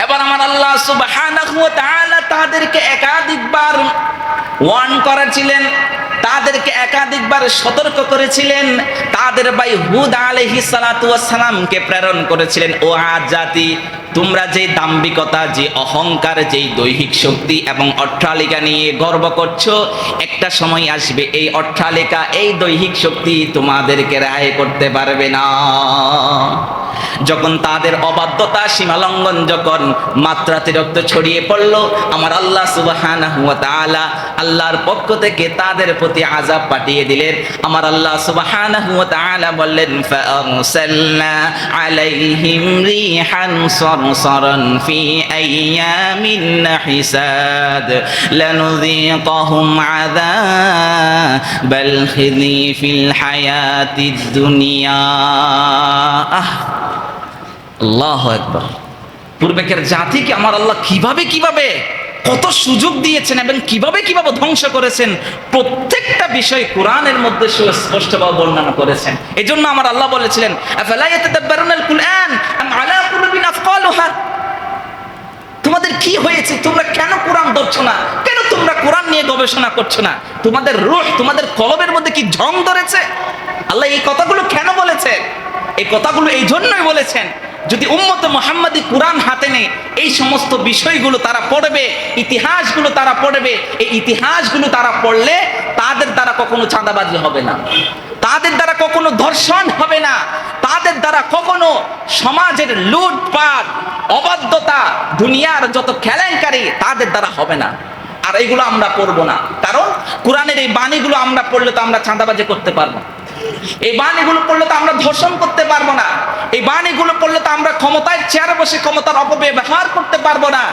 এবার আমার আল্লাহ সুবহানাহু ওয়া তাআলা তাদেরকে একাধিকবার ওয়ার্ন করেছিলেন, তাদেরকে একাধিকবার সতর্ক করেছিলেন। তাদের ভাই হুদ আলাইহিস সালাতু ওয়াস সালামকে প্রেরণ করেছিলেন, ও আদ জাতি, তোমরা যে দাম্ভিকতা, যে অহংকার, যেই দৈহিক শক্তি এবং অট্টালিকা নিয়ে গর্ব করছো, একটা সময় আসবে এই অট্টালিকা এই দৈহিক শক্তি তোমাদেরকে রেহাই করতে পারবে না। যখন তাদের অবাধ্যতা সীমালঙ্ঘন যখন মাত্রাতিরিক্ত ছড়িয়ে পড়ল, আমার আল্লাহ সুবহানাহু ওয়া তাআলা আল্লাহর পক্ষ থেকে তাদের প্রতি আযাব পাঠিয়ে দিলেন। আমার আল্লাহ সুবহানাহু ওয়া তাআলা বললেন, ফাআরসালনা আলাইহিম রিহান সারসারান ফি আইয়ামিন নাহিসাদ লানুযীকাহুম আযাবাল খিজি ফিল হায়াতিদ দুনিয়া। আল্লাহু আকবার। পূর্বেকার জাতিকে আমার আল্লাহ কিভাবে কিভাবে কত সুযোগ দিয়েছেন এবং কিভাবে কিভাবে ধ্বংস করেছেন, প্রত্যেকটা বিষয় কোরআনের মধ্যে সুস্পষ্টভাবে বর্ণনা করেছেন। এজন্য আমার আল্লাহ বলেছিলেন, আফালা ইয়াতাদাব্বারুনাল কুরআন আম আলা কুলুবিন আফকালুহা, তোমাদের কি হয়েছে? তোমরা কেন কোরআন ধরছো না? কেন তোমরা কোরআন নিয়ে গবেষণা করছো না? তোমাদের রূহ, তোমাদের কলবের মধ্যে কি জং ধরেছে? আল্লাহ এই কথাগুলো কেন বলেছে? এই কথাগুলো এই জন্যই বলেছেন, যদি উম্মতে মুহাম্মাদি কোরআন হাতে নেই, এই সমস্ত বিষয়গুলো তারা পড়বে, ইতিহাসগুলো তারা পড়বে, এই ইতিহাসগুলো তারা পড়লে তাদের দ্বারা কখনো চাঁদাবাজি হবে না, তাদের দ্বারা কখনো ধর্ষণ হবে না, তাদের দ্বারা কখনো সমাজের লুটপাট, অবাধ্যতা, দুনিয়ার যত কেলেঙ্কারি তাদের দ্বারা হবে না। আর এগুলো আমরা পড়বো না, কারণ কোরআনের এই বাণীগুলো আমরা পড়লে তো আমরা চাঁদাবাজি করতে পারবো না, এই বাণীগুলো পড়লে তো আমরা ধর্ষণ করতে পারবো না, এই বাণীগুলো পড়লে তো আমরা ক্ষমতায় চেয়ারে বসে ক্ষমতার অপব্যবহার করতে পারবো না,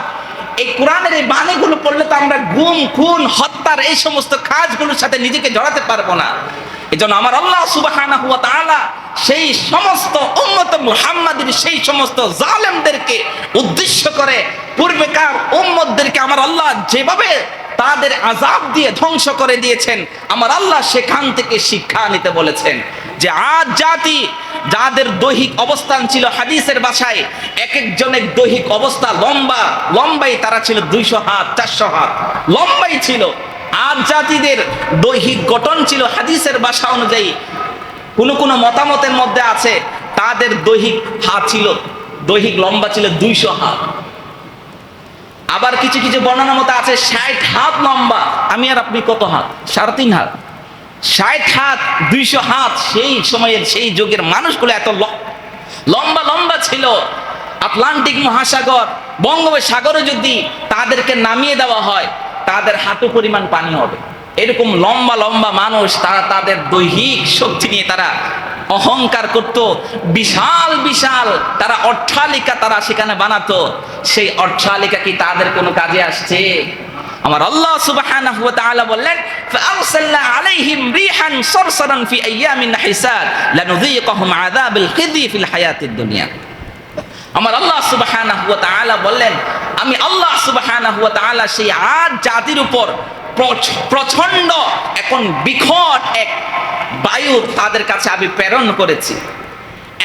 এই কোরআনের এই বাণীগুলো পড়লে তো আমরা গুম খুন হত্যার এই সমস্ত কাজগুলোর সাথে নিজেকে জড়াতে পারবো না। এজন্য আমার আল্লাহ সুবহানাহু ওয়া তাআলা সেই সমস্ত উম্মত মুহাম্মাদের সেই সমস্ত জালেমদেরকে উদ্দেশ্য করে পূর্বেকার উম্মতদেরকে আমার আল্লাহ যেভাবে তাদের আযাব দিয়ে ধ্বংস করে দিয়েছেন, আমার আল্লাহ সেখান থেকে শিক্ষা নিতে বলেছেন। যে আজ জাতি যাদের দৈহিক অবস্থান ছিল হাদিসের ভাষায় এক একজনের দৈহিক অবস্থা লম্বাই তারা ছিল 200 হাত 400 হাত লম্বাই ছিল। আজ জাতিদের দৈহিক গঠন ছিল হাদিসের ভাষা অনুযায়ী, কোন মতামতের মধ্যে আছে তাদের দৈহিক লম্বা ছিল 200 হাত, আবার কিছু কিছু বর্ণনা মতে আছে 60 হাত লম্বা। আমি আর আপনি কত হাত? 3.5 হাত। 60 হাত 200 হাত সেই সময়ের সেই যুগের মানুষগুলো এত লম্বা ছিল। আটলান্টিক মহাসাগর বঙ্গোপসাগরে যদি তাদেরকে নামিয়ে দেওয়া হয় তাদের হাঁটু পরিমাণ পানি হবে। এরকম লম্বা মানুষ, তারা তাদের দৈহিক শক্তি নিয়ে তারা অহংকার করত, বিশাল তারা অট্টালিকা তারা সেখানে বানাতো। সেই অট্টালিকা কি তাদের কোনো কাজে আসছে? আমার আল্লাহ সুবহানাহু ওয়া তাআলা বললেন, ফাআরসালনা আলাইহিম রিহান সারসারান ফি আইয়ামিন হিসাদ লানুযীকাহুম আযাবাল খিজি ফিল হায়াতিদ দুনিয়া। আমার আল্লাহ সুবহানাহু ওয়া তাআলা বললেন, আমি আল্লাহ সুবহানাহু ওয়া তাআলা সেই আদ জাতির উপর প্রচন্ড এখন বিকট এক বায়ু তাদের কাছে আমি প্রেরণ করেছি,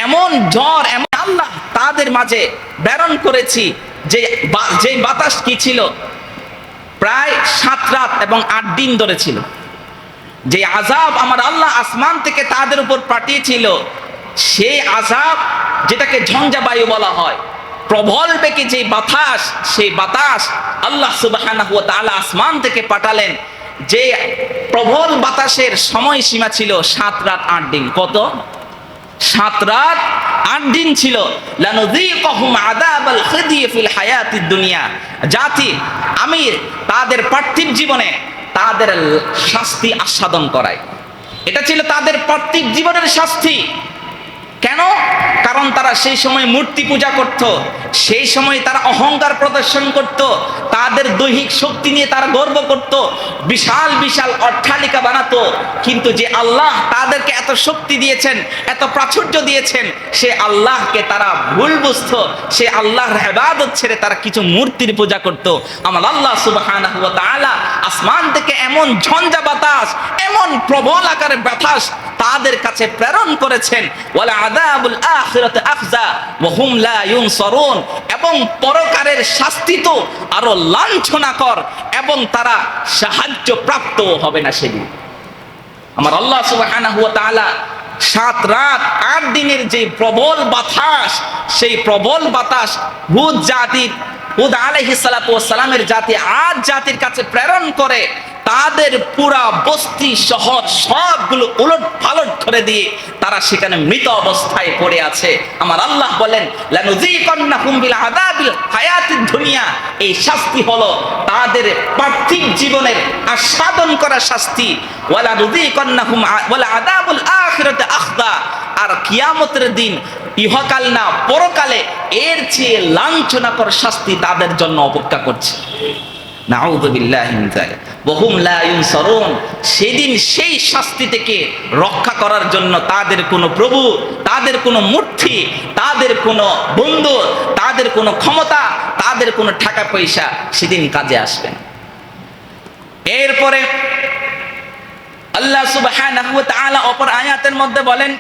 এমন ঝড়, এমন আল্লাহ তাদের মাঝে প্রেরণ করেছি যে বাতাস কি ছিল, প্রায় 7 রাত এবং 8 দিন ধরে ছিল। যে আযাব আমার আল্লাহ আসমান থেকে তাদের উপর পাঠিয়েছিল, সেই আযাব যেটাকে ঝঞ্ঝা বায়ু বলা হয়, প্রবল বেগে যে বাতাস, সেই বাতাস আল্লাহ সুবহানাহু ওয়া তাআলা আসমান থেকে পাঠালেন। যে প্রবল বাতাসের সময়সীমা ছিল 7 রাত 8 দিন। কত? 7 রাত 8 দিন ছিল। লানুযীকাহুম আযাবাল খিজি ফিল হায়াতিদ দুনিয়া। জাতি আমি তাদের পার্থিব জীবনে তাদের শাস্তি আস্বাদন করাই। এটা ছিল তাদের পার্থিব জীবনের শাস্তি। কেন? কারণ তারা সেই সময় মূর্তি পূজা করত, সেই সময় তারা অহংকার প্রদর্শন করত, তাদের দৈহিক শক্তি নিয়ে তারা গর্ব করত, বিশাল অট্টালিকা বানাতো। কিন্তু যে আল্লাহ তাদেরকে এত শক্তি দিয়েছেন, এত প্রাচুর্য দিয়েছেন, সে আল্লাহকে তারা ভুল বুঝতো, সে আল্লাহর ইবাদত ছেড়ে তারা কিছু মূর্তির পূজা করত। আমার আল্লাহ সুবহানাহু ওয়া তাআলা আসমান থেকে এমন ঝঞ্ঝা বাতাস, এমন প্রবল আকারের বাতাস তাদের কাছে প্রেরণ করেছেন। ওয়ালা আযাবুল আখিরাতি আখজা ওয়া হুম লা ইউনসারুন। এবং পরকালের শাস্তি তো আরো লাঞ্ছনাকর, এবং তারা সাহায্য প্রাপ্ত হবে না সেদিন। আমার আল্লাহ সুবহানাহু ওয়া তাআলা 7 রাত 8 দিনের যে প্রবল বাতাস, সেই প্রবল বাতাস হুদ আলাইহিস সালাতু ওয়াস সালামের জাতি আদ জাতির কাছে প্রেরণ করে তাদের পুরা বস্তি শহর সবগুলো উলট পালট করে দিয়ে তারা সেখানে মৃত অবস্থায় পড়ে আছে। আমার আল্লাহ বলেন, লানুযীকান্নাহুম বিল আযাবিল হায়াতিদ দুনিয়া। এই শাস্তি হলো তাদের পার্থিব জীবনের আস্বাদন করা শাস্তি। ওয়ালা নুযীকান্নাহুম ওয়ালা আযাবুল আখিরাতি আখদা। আর কিয়ামতের দিন, ইহকাল না পরকালে এর চেয়ে লাঞ্ছনাকর শাস্তি তাদের জন্য অপেক্ষা করছে। নাউযু বিল্লাহি মিন যালিক ওয়া হুম লা ইউনসারুন। সেদিন সেই শাস্তি থেকে রক্ষা করার জন্য তাদের কোনো প্রভু, তাদের কোনো মূর্তি, তাদের কোনো বন্ধু, তাদের কোনো ক্ষমতা, তাদের কোনো টাকা পয়সা সেদিন কাজে আসবে না। এরপরে আল্লাহ সুবহানাহু ওয়া তাআলা অপর আয়াতের মধ্যে বলেন,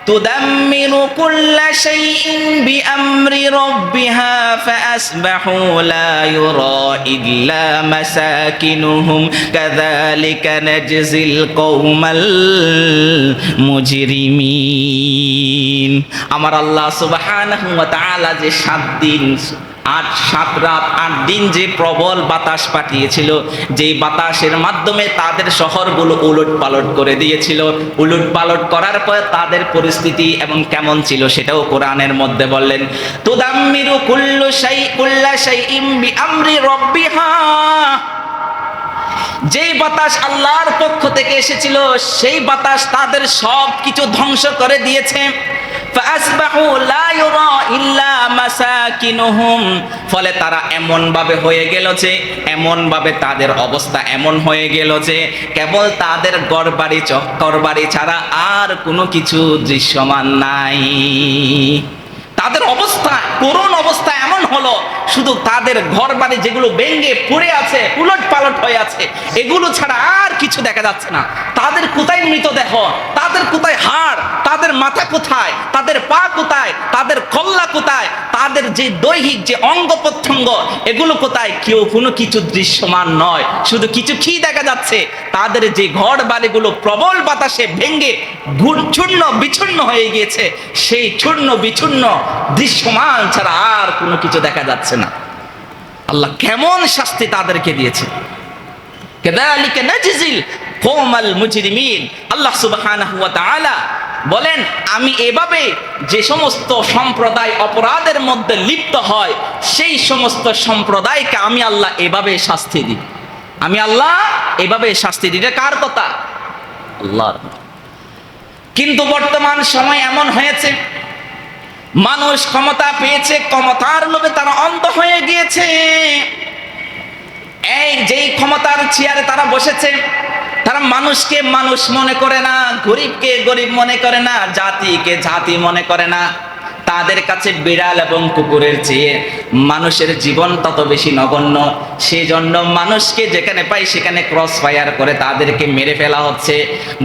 তুদাম্মিরু কুল্লা শাইইন বিআমরি রাব্বিহা ফাআসবাহু লা ইউরা ইল্লা মাসাকিনুহুম কাযালিকা নাজজিল কওমাল মুজরিমিন। আমার আল্লাহ সুবহানাহু ওয়া তাআলা যে 7 রাত 8 দিন যে প্রবল বাতাস পাঠিয়েছিল, যেই বাতাসের মাধ্যমে তাদের শহরগুলো উলট পালট করে দিয়েছিল, উলট পালট করার পর তাদের পরিস্থিতি এবং কেমন ছিল সেটাও কোরআনের মধ্যে বললেন, তুদাম্মিরু কুল্লা শাইইন বিআমরি রাব্বিহা। যেই বাতাস আল্লাহর পক্ষ থেকে এসেছিল সেই বাতাস তাদের সব কিছু ধ্বংস করে দিয়েছে। فأصبحوا لا يرى إلا مساكنهم, ফলে তারা এমন ভাবে হয়ে গেল যে, এমন ভাবে তাদের অবস্থা এমন হয়ে গেল যে কেবল তাদের ঘরবাড়ি ছাড়া আর কোনো কিছু দৃশ্যমান নাই। তাদের অবস্থা, করুণ অবস্থা এমন হলো, শুধু তাদের ঘরবাড়ি যেগুলো ভেঙে পড়ে আছে, উলট পালট হয়ে আছে, এগুলো ছাড়া আর কিছু দেখা যাচ্ছে না। তাদের কোথায় মৃতদেহ, তাদের কোথায় হাড়, তাদের মাথা কোথায়, তাদের পা কোথায়, তাদের কল্লা কোথায়, তাদের যে দৈহিক যে অঙ্গ প্রত্যঙ্গ এগুলো কোথায়, কেউ কোনো কিছু দৃশ্যমান নয়। শুধু কিছু কি দেখা যাচ্ছে, তাদের যে ঘর বাড়িগুলো প্রবল বাতাসে ভেঙে চূর্ণ বিচূর্ণ হয়ে গিয়েছে, সেই চূর্ণ বিচূর্ণ দৃশ্যমান ছাড়া আর কোনো কিছু দেখা যাচ্ছে না। আল্লাহ কেমন শাস্তি তাদেরকে দিয়েছে। কাযালিকা নাজজিল কওমাল মুজরিমিন। আল্লাহ সুবহানাহু ওয়া তাআলা বলেন, আমি এভাবে যে সমস্ত সম্প্রদায় অপরাধের মধ্যে লিপ্ত হয় সেই সমস্ত সম্প্রদায়কে আমি আল্লাহ এভাবে শাস্তি দিই। আমি আল্লাহ এভাবে শাস্তি দিই। এটা কার কথা? আল্লাহর। কিন্তু বর্তমান সময় এমন হয়েছে, মানুষ ক্ষমতা পেয়েছে, ক্ষমতার লোভে তারা অন্ধ হয়ে গিয়েছে। এই যেই ক্ষমতার চেয়ারে তারা বসেছে, তারা মানুষকে মানুষ মনে করে না, গরিবকে গরিব মনে করে না, জাতিকে জাতি মনে করে না। তাদের কাছে বিড়াল এবং কুকুরের চেয়ে মানুষের জীবন তত বেশি নগণ্য। সেজন্য মানুষকে যেখানে পাই সেখানে ক্রস ফায়ার করে তাদেরকে মেরে ফেলা হচ্ছে।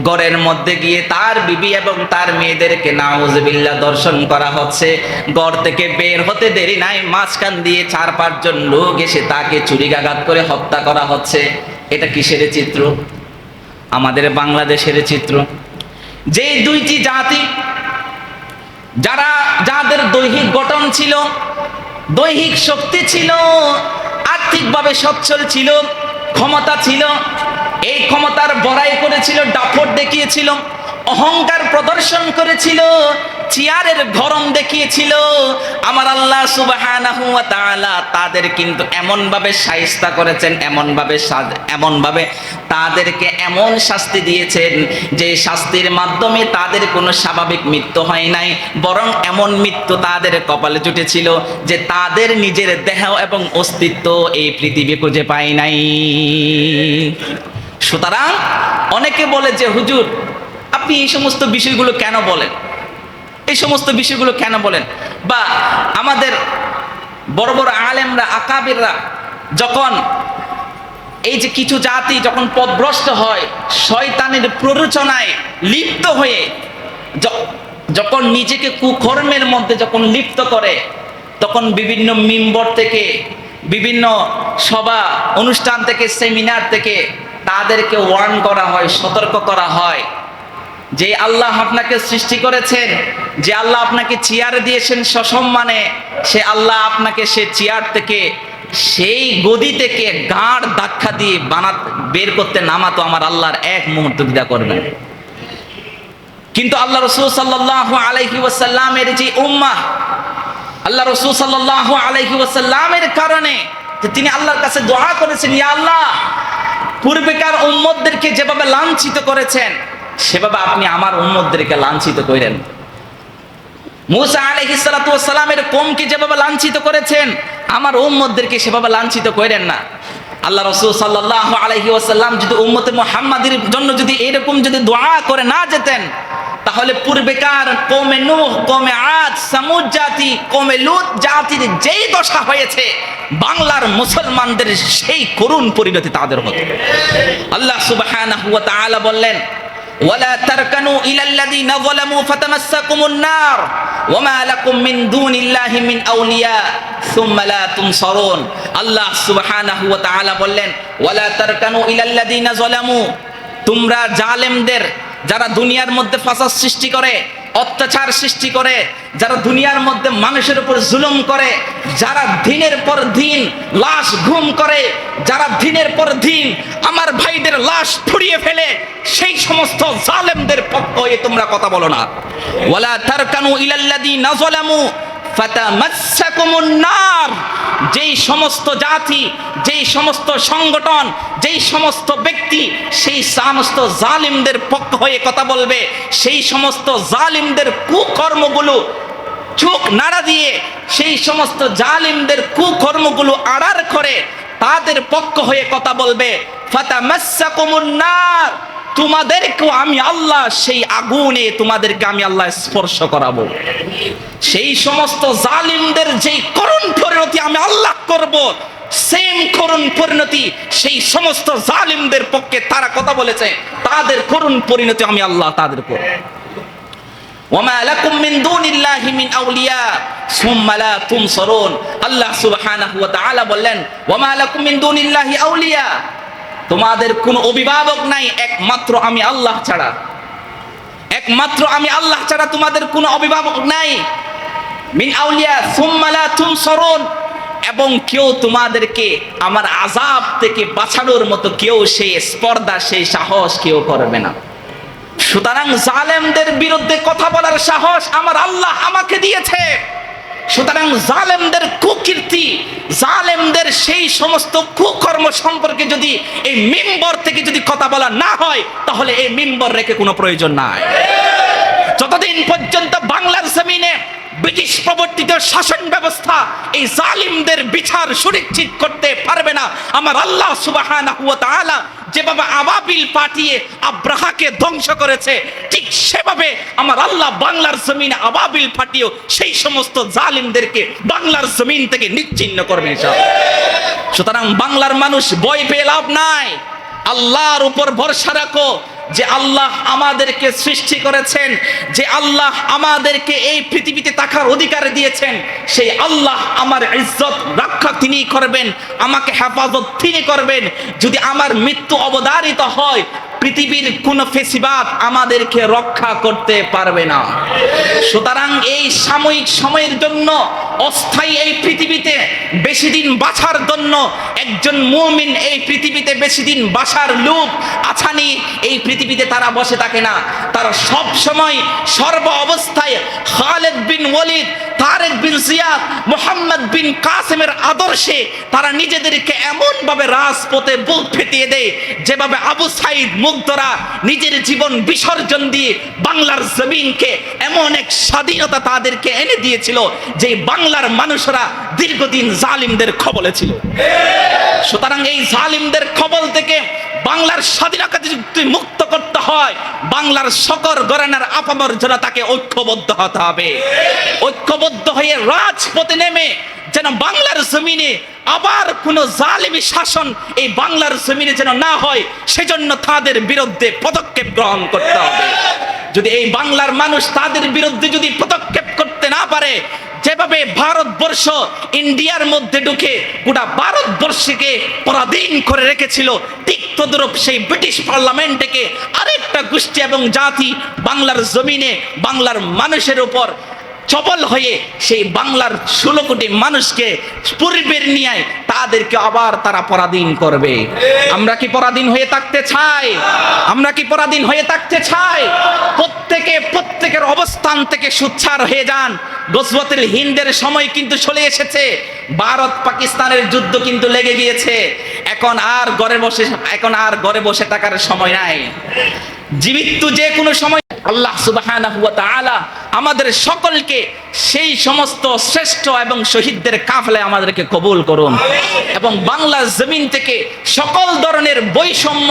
ঘরের মধ্যে গিয়ে তার বিবি এবং তার মেয়েদেরকে নাউজুবিল্লাহ দর্শন করা হচ্ছে। ঘর থেকে বের হতে দেরি নাই, মাঝখান দিয়ে 4-5 জন লোক এসে তাকে ছুরিকাঘাত করে হত্যা করা হচ্ছে। এটা কিসের চিত্র? আমাদের বাংলাদেশের চিত্র। যে দুইটি জাতি যাদের দৈহিক গঠন ছিল, দৈহিক শক্তি ছিল, আর্থিকভাবে সচ্ছল ছিল, ক্ষমতা ছিল, এই ক্ষমতার বড়াই করেছিল, দাপট দেখিয়েছিল, অহংকার প্রদর্শন করেছিল, চেয়ারের গরম দেখিয়েছিল, আমার আল্লাহ সুবহানাহু ওয়া তাআলা তাদের কিন্তু এমন ভাবে শায়েস্তা করেছেন, এমন ভাবে তাদেরকে এমন শাস্তি দিয়েছেন যে শাস্তির মাধ্যমে তাদের কোনো স্বাভাবিক মৃত্যু হয় নাই, বরং এমন মৃত্যু তাদের কপালে জুটেছিল যে তাদের নিজের দেহ এবং অস্তিত্ব এই পৃথিবী খুঁজে পায় নাই। সুতরাং অনেকে বলে যে হুজুর আপনি এই সমস্ত বিষয়গুলো কেন বলেন, এই সমস্ত বিষয়গুলো কেন বলেন? বা আমাদের বড় বড় আলেমরা, আকাবিররা যখন এই যে কিছু জাতি যখন পথভ্রষ্ট হয়, শয়তানের প্ররোচনায় লিপ্ত হয়ে যখন নিজেকে কুকর্মের মধ্যে যখন লিপ্ত করে, তখন বিভিন্ন মিম্বর থেকে, বিভিন্ন সভা অনুষ্ঠান থেকে, সেমিনার থেকে তাদেরকে ওয়ার্ন করা হয়, সতর্ক করা হয় যে আল্লাহ আপনাকে সৃষ্টি করেছেন, যে আল্লাহ আপনাকে চেয়ার দিয়েছেন সসম্মানে, সে আল্লাহ আপনাকে সে চেয়ার থেকে, সেই গদি থেকে গাঁড় ধাক্কা দিয়ে বের করতে নামাতো আমার আল্লাহর এক মুহূর্ত দ্বিধা করবেন। কিন্তু আল্লাহ রাসূল সাল্লাল্লাহু আলাইহি ওয়াসাল্লামের যে উম্মাহ, আল্লাহ রাসূল সাল্লাল্লাহু আলাইহি ওয়াসাল্লামের কারণে যে তিনি আল্লাহর কাছে দোয়া করেছেন, ইয়া আল্লাহ পূর্বেকার উম্মতদেরকে যেভাবে লাঞ্ছিত করেছেন সেভাবে আপনি আমার উম্মতদেরকে লাঞ্ছিত করেন। মুসা আলাইহিস সালাতু ওয়াস সালামের কওমকে যেভাবে লাঞ্ছিত করেছেন আমার উম্মতদেরকে সেভাবে লাঞ্ছিত করেন না। আল্লাহ রাসূল সাল্লাল্লাহু আলাইহি ওয়াসাল্লাম যদি উম্মতে মুহাম্মাদের জন্য যদি এরকম যদি দোয়া করে না যেতেন, তাহলে পূর্বেকার কওমে নূহ, কওমে আদ, সামুদ জাতি, কওমে লূত জাতির যেই দশা হয়েছে বাংলার মুসলমানদের সেই করুণ পরিণতি তাদের হতো। আল্লাহ সুবহানাহু ওয়া তাআলা বললেন, ওয়ালা তারকানু ইলাল্লাযীনা যালামু ফাতামাসসাকুমুন নার ওয়ামা লাকুম মিন দুনিল্লাহি মিন আউলিয়া সুম্মা লা তুনসারুন। আল্লাহ সুবহানাহু ওয়া তাআলা বললেন, ওয়ালা তারকানু ইলাল্লাযীনা যালামু, তোমরা জালেমদের, যারা দুনিয়ার মধ্যে ফাসাদ সৃষ্টি করে, অত্যাচার সৃষ্টি করে, যারা দুনিয়ার মধ্যে মানুষের উপর জুলুম করে, যারা দিনের পর দিন লাশ গুম করে, যারা দিনের পর দিন আমার ভাইদের লাশ পুড়িয়ে ফেলে, সেই সমস্ত জালেমদের পক্ষ হয়ে তোমরা কথা বলো না। ওয়ালা তারকানু ইলাল্লাযীনা যালামু ফাতামাসসাকুমুন নার, যেই সমস্ত জাতি, যেই সমস্ত সংগঠন, যেই সমস্ত ব্যক্তি সেই সমস্ত জালিমদের পক্ষ হয়ে কথা বলবে, সেই সমস্ত জালিমদের কুকর্মগুলো চোখ নাড়া দিয়ে, সেই সমস্ত জালিমদের কুকর্মগুলো আড়ার করে তাদের পক্ষ হয়ে কথা বলবে, ফাতামাসসাকুমুন নার, তোমাদেরকেও আমি আল্লাহ সেই আগুনে তোমাদেরকে আমি আল্লাহ স্পর্শ করাবো। সেই সমস্ত জালিমদের যেই করুণ পরিণতি আমি আল্লাহ করব, সেম করুণ পরিণতি সেই সমস্ত জালিমদের পক্ষে তারা কথা বলেছে, তাদের করুণ পরিণতি আমি আল্লাহ তাদের করব। ওয়ামা লাকুম মিন দুনিল্লাহি মিন আউলিয়া সুম্মা লা তুনসারুন। আল্লাহ সুবহানাহু ওয়া তাআলা বললেন, ওয়ামা লাকুম মিন দুনিল্লাহি আউলিয়া, তোমাদের কোনো অভিভাবক নাই একমাত্র আমি আল্লাহ ছাড়া, একমাত্র আমি আল্লাহ ছাড়া তোমাদের কোনো অভিভাবক নাই। মিন আউলিয়া সুম্মা লা তুনসারুন, এবং কেউ তোমাদেরকে আমার আযাব থেকে বাঁচানোর মতো কেউ সেই স্পর্ধা, সেই সাহস কেউ করবে না। সুতরাং জালেমদের বিরুদ্ধে কথা বলার সাহস আমার আল্লাহ আমাকে দিয়েছে। সুতরাং জালেমদের কুকীর্তি, জালেমদের সেই সমস্ত কুকর্ম সম্পর্কে যদি এই মিম্বর থেকে যদি কথা বলা না হয়, তাহলে এই মিম্বর রেখে কোনো প্রয়োজন নাই। যতদিন পর্যন্ত বাংলার জমিনে ব্রিটিশ প্রবর্তিত শাসন ব্যবস্থা এই জালিমদের বিচার সুনিশ্চিত করতে পারবে না, আমার আল্লাহ সুবহানাহু ওয়া তাআলা যেভাবে আবাবিল পাঠিয়ে আব্রাহাকে ধ্বংস করেছে, ঠিক সেভাবে আমার আল্লাহ বাংলার জমিনে আবাবিল পাঠিয়েও সেই সমস্ত জালিমদেরকে বাংলার জমিন থেকে নিশ্চিহ্ন করবে ইনশাআল্লাহ। সুতরাং বাংলার মানুষ ভয় পেয়ে লাভ নাই, আল্লাহর উপর ভরসা রাখো, যে আল্লাহ আমাদেরকে সৃষ্টি করেছেন, যে আল্লাহ আমাদেরকে এই পৃথিবীতে থাকার অধিকার দিয়েছেন, সেই আল্লাহ আমার ইজ্জত রক্ষা তিনি করবেন, আমাকে হেফাজত তিনি করবেন। যদি আমার মৃত্যু অবধারিত হয়, পৃথিবীর কোন ফেসিবাদ আমাদেরকে রক্ষা করতে পারবে না। সুতরাং এই সাময়িক সময়ের জন্য, অস্থায়ী এই পৃথিবীতে বেশি দিন বাঁচার জন্য, একজন মুমিন এই পৃথিবীতে বেশি দিন বাঁচার লোভ আছানি এই পৃথিবীতে তারা বসে থাকে না। তারা সব সময় সর্ব অবস্থায় খালিদ বিন ওয়ালিদ, তারেক বিন জিয়াদ, মুহাম্মদ বিন কাসিমের আদর্শে তারা নিজেদেরকে এমন ভাবে রাজপথে বুক ফেটিয়ে দেয়, যেভাবে আবু সাইদ মুগ্ধরা নিজের জীবন বিসর্জন দিয়ে বাংলার জমিনকে এমন এক স্বাধীনতা তাদেরকে এনে দিয়েছিল, যে বাংলার মানুষরা দীর্ঘদিন জালিমদের কবলে ছিল। সুতরাং এই জালিমদের কবল থেকে বাংলার স্বাধীনতা যদি মুক্ত করতে হয়, বাংলার সকল ঘরানার আপামর জনতাকে ঐক্যবদ্ধ হতে হবে। ঐক্যবদ্ধ হয়ে রাজপথে নেমে যেন বাংলার জমিনে আবার কোন জালিমি শাসন এই বাংলার জমিনে যেন না হয়, সেজন্য তাদের বিরুদ্ধে পদক্ষেপ গ্রহণ করতে হবে। যদি এই বাংলার মানুষ তাদের বিরুদ্ধে যদি পদক্ষেপ করতে না পারে, যেভাবে ভারতবর্ষ ইন্ডিয়ার মধ্যে ঢুকে গোটা ভারতবর্ষকে পরাধীন করে রেখেছিল, ঠিক তদ্রূপ সেই ব্রিটিশ পার্লামেন্টকে আরেকটা গোষ্ঠী এবং জাতি বাংলার জমিনে বাংলার মানুষের উপর চপল হয়ে সেই বাংলার 16 কোটি মানুষকে পূর্বের নিয়ে তাদেরকে আবার তারা পরাধীন করবে। আমরা কি পরাধীন হয়ে থাকতে চাই? আমরা কি পরাধীন হয়ে থাকতে চাই? প্রত্যেকের অবস্থান থেকে সোচ্চার হয়ে যান। গজওয়াতুল হিন্দের সময় কিন্তু চলে এসেছে, ভারত পাকিস্তানের যুদ্ধ কিন্তু লেগে গিয়েছে। এখন আর ঘরে বসে থাকার সময় নাই, জীবিত যে কোনো সময় আল্লাহ সুবহানাহু ওয়া তাআলা আমাদের সকলকে সেই সমস্ত শ্রেষ্ঠ এবং শহীদদের কাফেলায় আমাদেরকে কবুল করুন, এবং বাংলার জমিন থেকে সকল ধরনের বৈষম্য,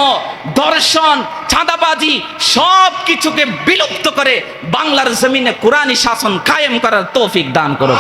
দর্শন, চাঁদাবাজি সব কিছুকে বিলুপ্ত করে বাংলার জমিনে কোরআনী শাসন কায়েম করার তৌফিক দান করুন।